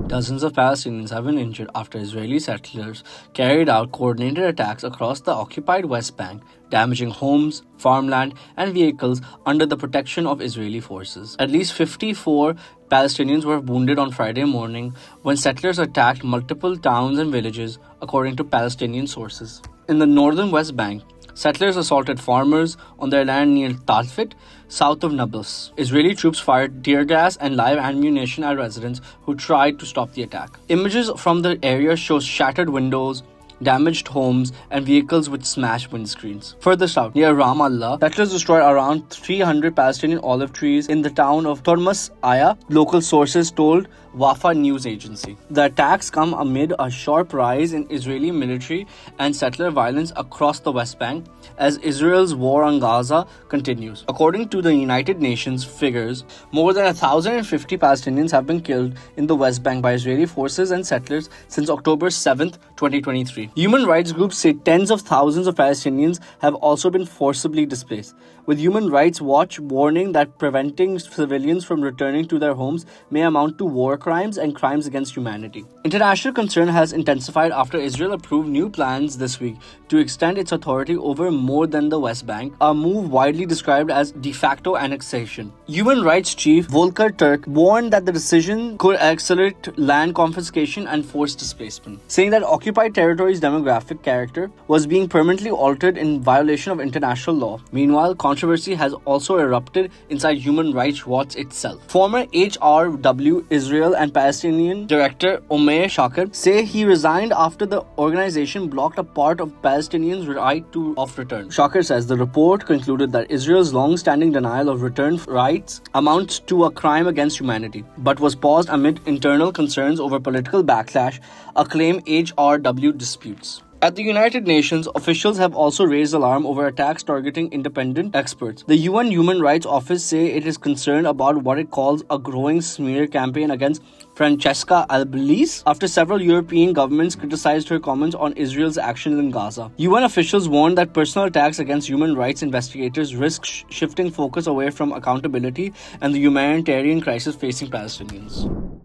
Dozens of Palestinians have been injured after Israeli settlers carried out coordinated attacks across the occupied West Bank, damaging homes, farmland, and vehicles under the protection of Israeli forces. At least 54 Palestinians were wounded on Friday morning when settlers attacked multiple towns and villages, according to Palestinian sources. In the northern West Bank, settlers assaulted farmers on their land near Talfit, south of Nablus. Israeli troops fired tear gas and live ammunition at residents who tried to stop the attack. Images from the area show shattered windows, damaged homes, and vehicles with smashed windscreens. Further south, near Ramallah, settlers destroyed around 300 Palestinian olive trees in the town of Tormas Aya, local sources told Wafa news agency. The attacks come amid a sharp rise in Israeli military and settler violence across the West Bank as Israel's war on Gaza continues. According to the United Nations figures, more than 1,050 Palestinians have been killed in the West Bank by Israeli forces and settlers since October 7, 2023. Human rights groups say tens of thousands of Palestinians have also been forcibly displaced, with Human Rights Watch warning that preventing civilians from returning to their homes may amount to war crimes and crimes against humanity. International concern has intensified after Israel approved new plans this week to extend its authority over more than the West Bank, a move widely described as de facto annexation. Human Rights Chief Volker Turk warned that the decision could accelerate land confiscation and forced displacement, saying that occupied territories' demographic character was being permanently altered in violation of international law. Meanwhile, controversy has also erupted inside Human Rights Watch itself. Former HRW Israel and Palestinian Director Omer Shakir say he resigned after the organization blocked a part of Palestinians' right of return. Shakir says the report concluded that Israel's long-standing denial of return rights amounts to a crime against humanity, but was paused amid internal concerns over political backlash, a claim HRW disputes. At the United Nations, officials have also raised alarm over attacks targeting independent experts. The UN Human Rights Office say it is concerned about what it calls a growing smear campaign against Francesca Albanese after several European governments criticized her comments on Israel's actions in Gaza. UN officials warned that personal attacks against human rights investigators risk shifting focus away from accountability and the humanitarian crisis facing Palestinians.